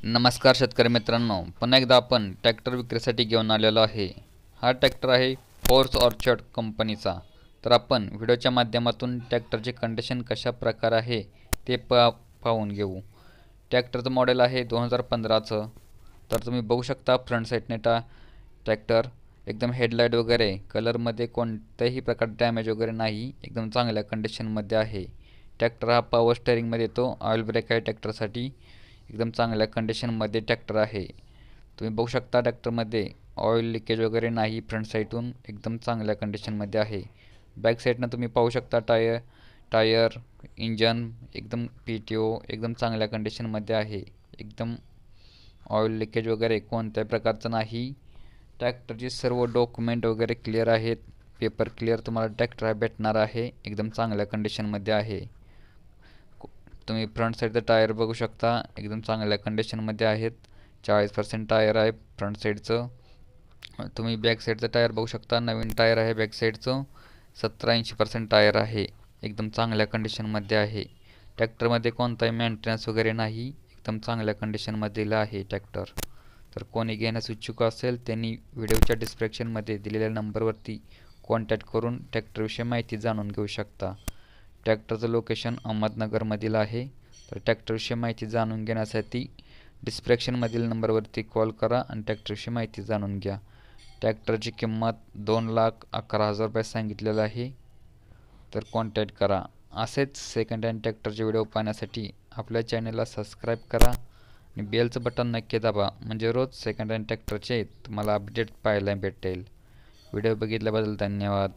नमस्कार शेतकरी मित्रांनो, पुन्हा एकदा आपण ट्रॅक्टर विक्रीसाठी घेऊन आलेलो आहे। हा ट्रॅक्टर आहे फोर्स ऑर्चर्ड कंपनीचा। तर आपण व्हिडिओच्या माध्यमातून ट्रॅक्टरची कंडिशन कशा प्रकार आहे ते पाहून घेऊ। ट्रॅक्टरचं मॉडेल आहे 2015चं। तर तुम्ही बघू शकता फ्रंट साईडने ट्रॅक्टर एकदम हेडलाईट वगैरे कलरमध्ये कोणत्याही प्रकार डॅमेज वगैरे नाही, एकदम चांगल्या कंडिशनमध्ये आहे। ट्रॅक्टर हा पॉवर स्टेअरिंगमध्ये येतो। ऑइल ब्रेक आहे ट्रॅक्टरसाठी, एकदम चांगल्या कंडिशनमध्ये ट्रॅक्टर आहे। तुम्ही बघू शकता ट्रॅक्टरमध्ये ऑइल लिकेज वगैरे नाही, फ्रंट साईडून एकदम चांगल्या कंडिशनमध्ये आहे। बॅक साईडनं तुम्ही पाहू शकता टायर इंजन एकदम PTO एकदम चांगल्या कंडिशनमध्ये आहे। एकदम ऑइल लिकेज वगैरे कोणत्याही प्रकारचं नाही। ट्रॅक्टरची सर्व डॉक्युमेंट वगैरे क्लिअर आहेत, पेपर क्लिअर तुम्हाला ट्रॅक्टर भेटणार आहे, एकदम चांगल्या कंडिशनमध्ये आहे। तुम्ही फ्रंट साईडचं टायर बघू शकता, एकदम चांगल्या कंडिशनमध्ये आहेत। 40% टायर आहे फ्रंट साईडचं। तुम्ही बॅक साईडचं टायर बघू शकता, नवीन टायर आहे बॅक साईडचं। 70-80% टायर आहे, एकदम चांगल्या कंडिशनमध्ये आहे। ट्रॅक्टरमध्ये कोणताही मेंटेनन्स वगैरे नाही, एकदम चांगल्या कंडिशनमधील आहे ट्रॅक्टर। तर कोणी घेण्यास इच्छुक असेल त्यांनी व्हिडिओच्या डिस्क्रिप्शनमध्ये दिलेल्या नंबरवरती कॉन्टॅक्ट करून ट्रॅक्टरविषयी माहिती जाणून घेऊ शकता। ट्रॅक्टरचं लोकेशन अहमदनगरमधील आहे। तर ट्रॅक्टरविषयी माहिती जाणून घेण्यासाठी डिस्क्रिप्शनमधील नंबरवरती कॉल करा आणि ट्रॅक्टरविषयी माहिती जाणून घ्या। ट्रॅक्टरची किंमत 2,11,000 रुपये सांगितलेलं आहे। तर कॉन्टॅक्ट करा। असेच सेकंड हँड ट्रॅक्टरचे व्हिडिओ पाहण्यासाठी आपल्या चॅनलला सबस्क्राईब करा आणि बेलचं बटन नक्की दाबा, म्हणजे रोज सेकंड हँड ट्रॅक्टरचे तुम्हाला अपडेट पाहायला भेटेल। व्हिडिओ बघितल्याबद्दल धन्यवाद।